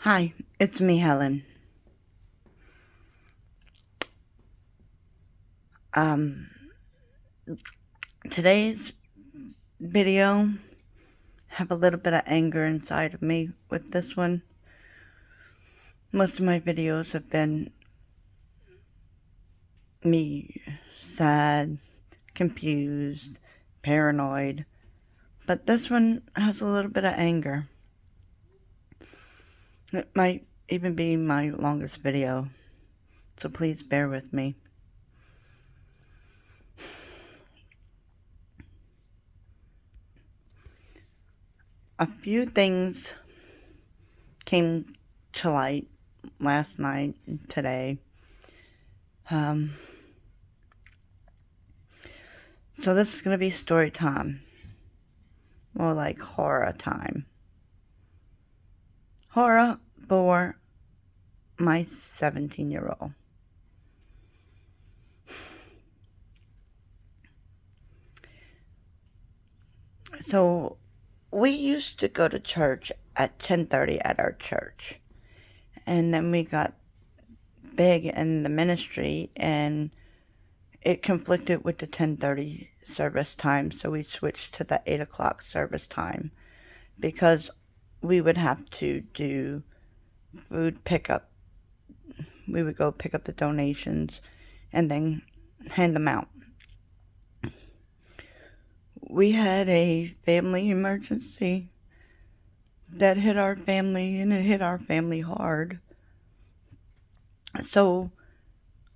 Hi, it's me, Helen. Um, Today's video have a little bit of anger inside of me with this one. Most of my videos have been me sad, confused, paranoid, but this one has a little bit of anger. It might even be my longest video, so please bear with me. A few things came to light last night and today. So this is going to be story time. More like horror time. Horror for my 17-year-old. So we used to go to church at 10:30 at our church. And then we got big in the ministry and it conflicted with the 10:30 service time, so we switched to the 8 o'clock service time because we would have to do food pickup. We would go pick up the donations and then hand them out. We had a family emergency that hit our family, and it hit our family hard. So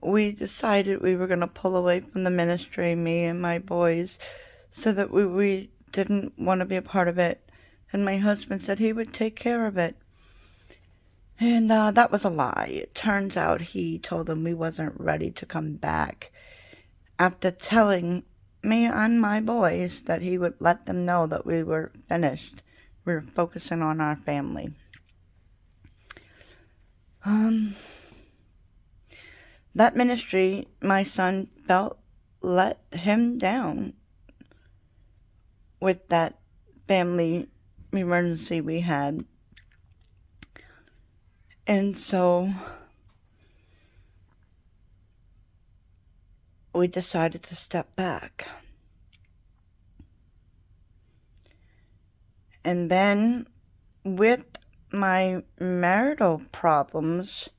we decided we were going to pull away from the ministry, me and my boys, so that we didn't want to be a part of it. And my husband said he would take care of it. And that was a lie. It turns out he told them we wasn't ready to come back after telling me and my boys that he would let them know that we were finished. We were focusing on our family. That ministry, my son felt, let him down with that family emergency we had. And so we decided to step back. And then with my marital problems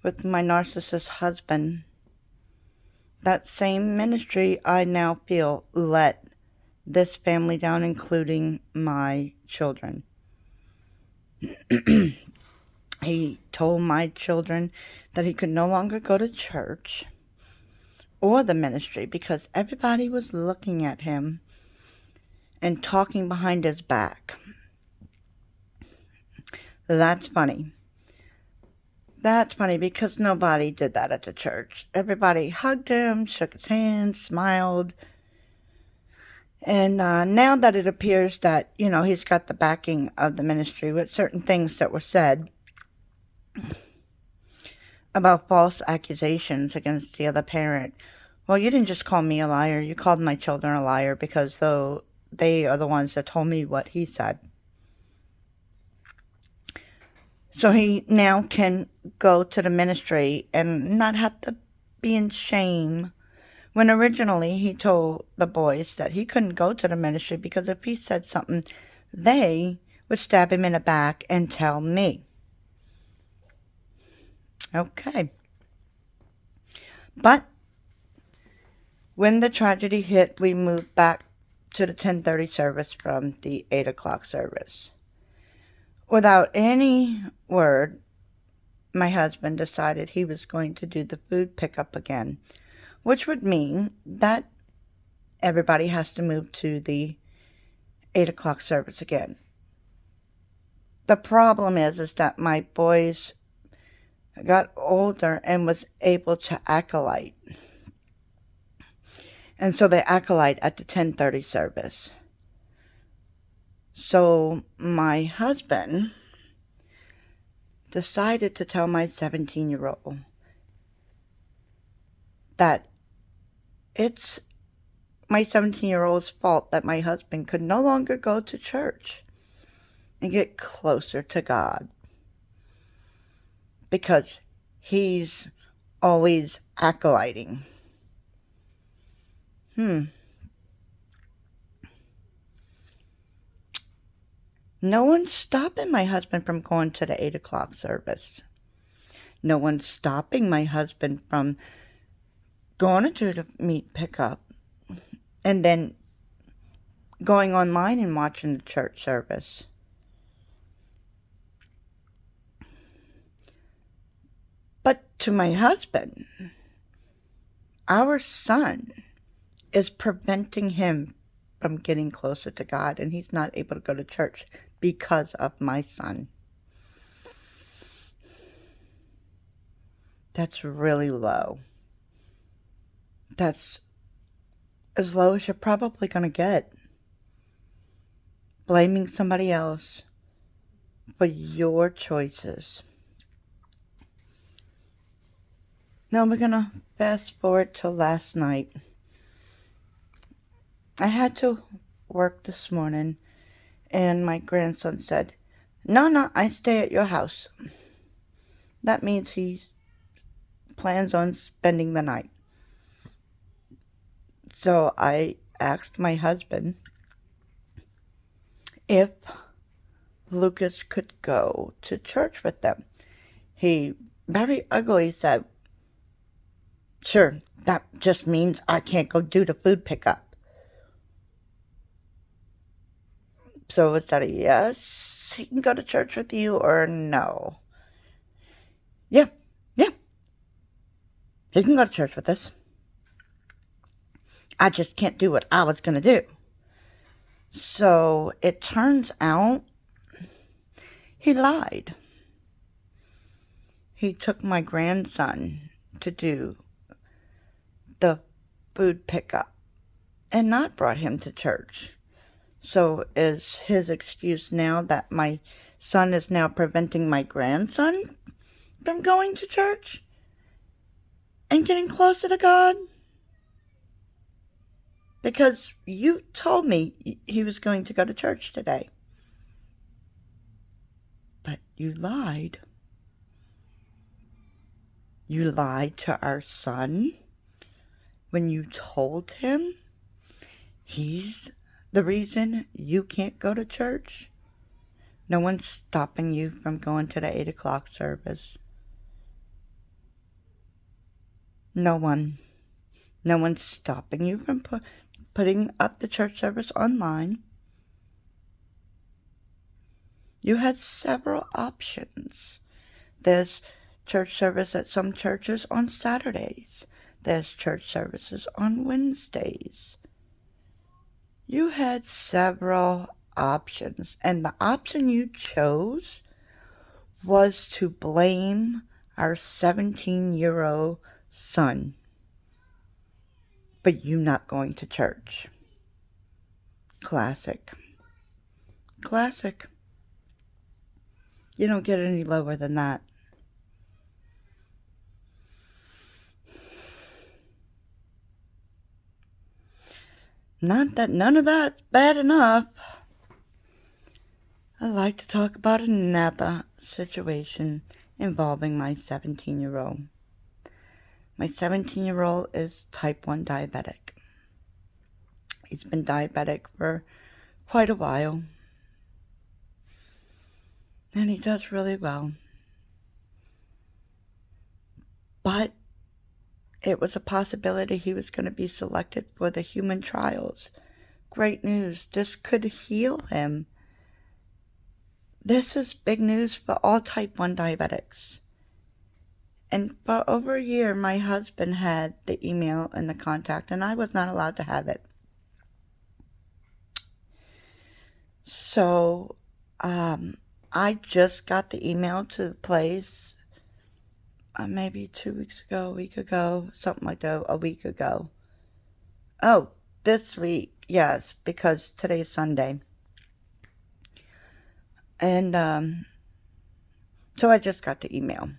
with my narcissist husband, that same ministry I now feel let this family down, including my children. He told my children that he could no longer go to church or the ministry because everybody was looking at him and talking behind his back. That's funny. That's funny because nobody did that at the church. Everybody hugged him, shook his hand, smiled. And now that it appears that, he's got the backing of the ministry with certain things that were said about false accusations against the other parent. Well, you didn't just call me a liar. You called my children a liar because though they are the ones that told me what he said. So he now can go to the ministry and not have to be in shame. When originally he told the boys that he couldn't go to the ministry because if he said something, they would stab him in the back and tell me. Okay. But when the tragedy hit, we moved back to the 10:30 service from the 8 o'clock service. Without any word, my husband decided he was going to do the food pickup again, which would mean that everybody has to move to the 8 o'clock service again. The problem is that my boys got older and was able to acolyte. And so they acolyte at the 10:30 service. So my husband decided to tell my 17-year-old that it's my 17-year-old's fault that my husband could no longer go to church and get closer to God. because he's always acolyting. No one's stopping my husband from going to the 8 o'clock service. No one's stopping my husband from going to do the meat pickup and then going online and watching the church service. But to my husband, our son is preventing him from getting closer to God, and he's not able to go to church because of my son. That's really low. That's as low as you're probably going to get. Blaming somebody else for your choices. Now we're going to fast forward to last night. I had to work this morning, and my grandson said, No, I stay at your house. That means he plans on spending the night. So I asked my husband if Lucas could go to church with them. He very ugly said, Sure, that just means I can't go do the food pickup. So was that a yes? He can go to church with you or no? Yeah. He can go to church with us. I just can't do what I was going to do. So it turns out he lied. He took my grandson to do the food pickup and not brought him to church. So is his excuse now that my son is now preventing my grandson from going to church and getting closer to God? Because you told me he was going to go to church today. But you lied. You lied to our son when you told him he's the reason you can't go to church. No one's stopping you from going to the 8 o'clock service. No one. No one's stopping you from putting up the church service online. You had several options. There's church service at some churches on Saturdays. There's church services on Wednesdays. You had several options, and the option you chose was to blame our 17-year-old son for you not going to church. Classic. You don't get any lower than that. Not that none of that's bad enough. I'd like to talk about another situation involving my 17-year-old. My 17-year-old is type 1 diabetic. He's been diabetic for quite a while. And he does really well. But it was a possibility he was going to be selected for the human trials. Great news. This could heal him. This is big news for all type 1 diabetics. And for over a year, my husband had the email and the contact, and I was not allowed to have it. So, I just got the email to the place maybe 2 weeks ago, a week ago, something like that, a week ago. Oh, this week, yes, because today's Sunday. And, so I just got the email.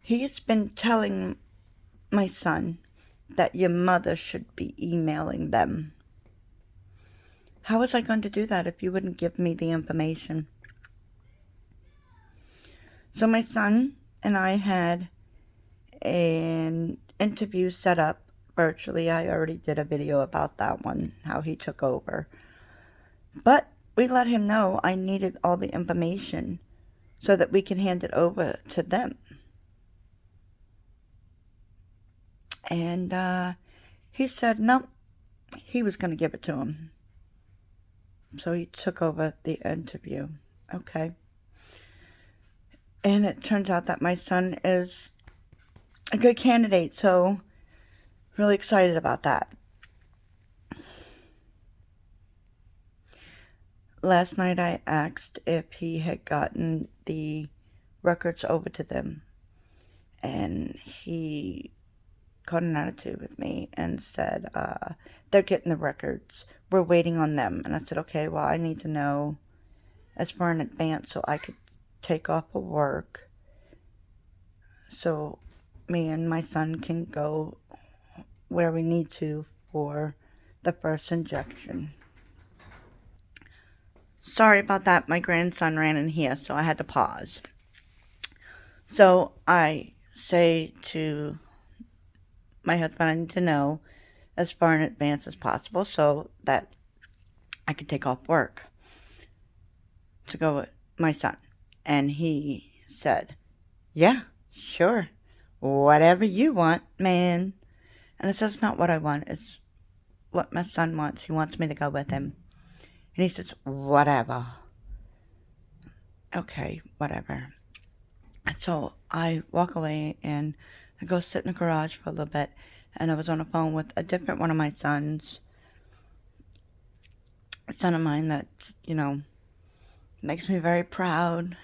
He's been telling my son that your mother should be emailing them. How was I going to do that if you wouldn't give me the information? So my son and I had an interview set up virtually. I already did a video about that one, how he took over. But we let him know I needed all the information so that we can hand it over to them. And he said no, he was going to give it to him. So he took over the interview. Okay. And it turns out that my son is a good candidate, so really excited about that. Last night I asked if he had gotten the records over to them, and he caught an attitude with me and said, they're getting the records. We're waiting on them. And I said, okay, well, I need to know as far in advance so I could take off of work so me and my son can go where we need to for the first injection. Sorry about that. My grandson ran in here, so I had to pause. So I say to my husband, I need to know as far in advance as possible so that I could take off work to go with my son. And he said, yeah, sure, whatever you want, man. And I said, it's not what I want, it's what my son wants. He wants me to go with him. And he says, whatever. Okay, whatever. And so I walk away and I go sit in the garage for a little bit. And I was on the phone with a different one of my sons. A son of mine that, makes me very proud.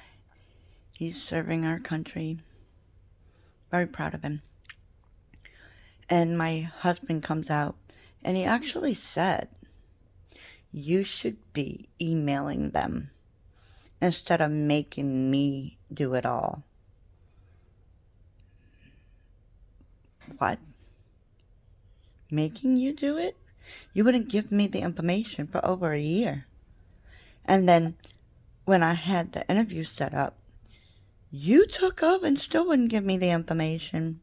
He's serving our country. Very proud of him. And my husband comes out and he actually said, you should be emailing them instead of making me do it all. What? Making you do it? You wouldn't give me the information for over a year. And then when I had the interview set up, you took over and still wouldn't give me the information.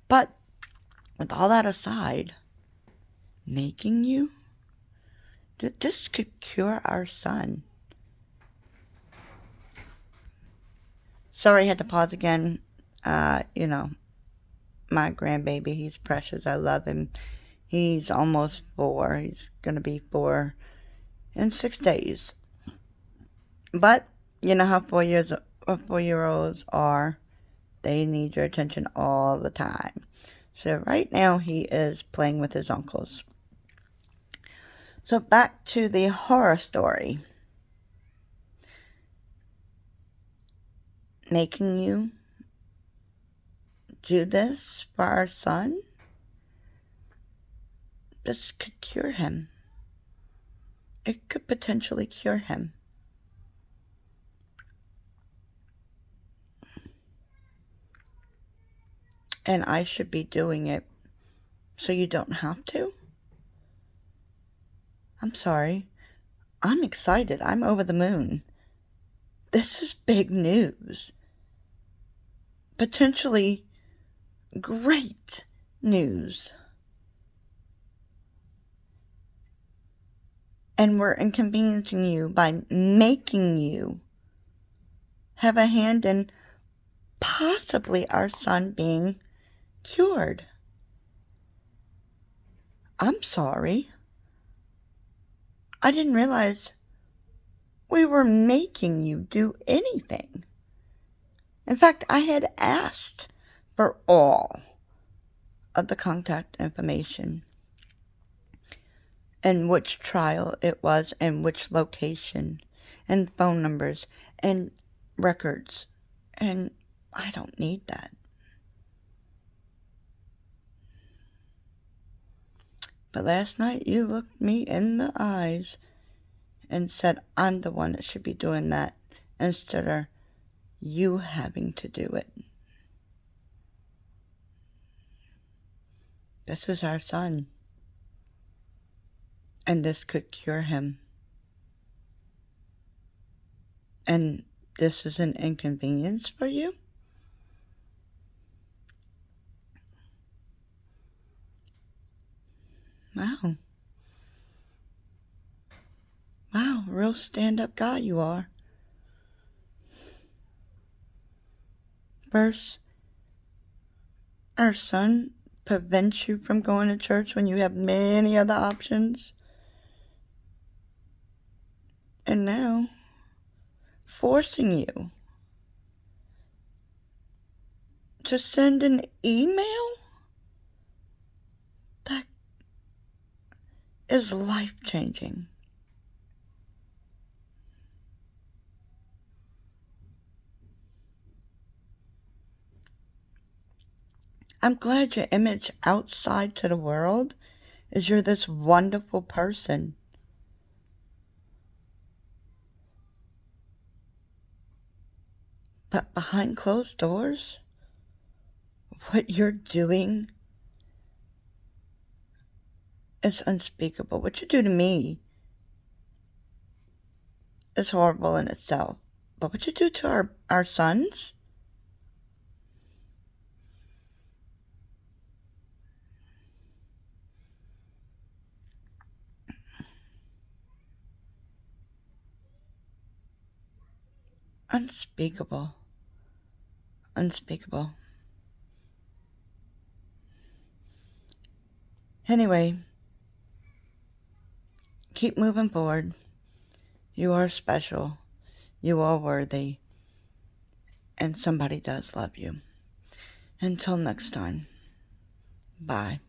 But with all that aside, making you? This could cure our son. Sorry I had to pause again. My grandbaby, he's precious. I love him. He's almost 4. He's going to be 4 in 6 days. But you know how 4-year-olds are. They need your attention all the time. So right now he is playing with his uncles. So back to the horror story. Making you do this for our son? This could cure him. It could potentially cure him. And I should be doing it so you don't have to? I'm sorry. I'm excited. I'm over the moon. This is big news. Potentially great news. And we're inconveniencing you by making you have a hand in possibly our son being cured. I'm sorry. I didn't realize we were making you do anything. In fact, I had asked for all of the contact information and which trial it was and which location and phone numbers and records. And I don't need that. But last night you looked me in the eyes and said I'm the one that should be doing that instead of you having to do it. This is our son. And this could cure him. And this is an inconvenience for you. Wow. Wow, real stand-up guy you are. First, our son prevents you from going to church when you have many other options. And now, forcing you to send an email? That is life-changing. I'm glad your image outside to the world is you're this wonderful person. But behind closed doors, what you're doing is unspeakable. What you do to me is horrible in itself. But what you do to our sons? Unspeakable. Unspeakable. Anyway, keep moving forward. You are special. You are worthy. And somebody does love you. Until next time. Bye.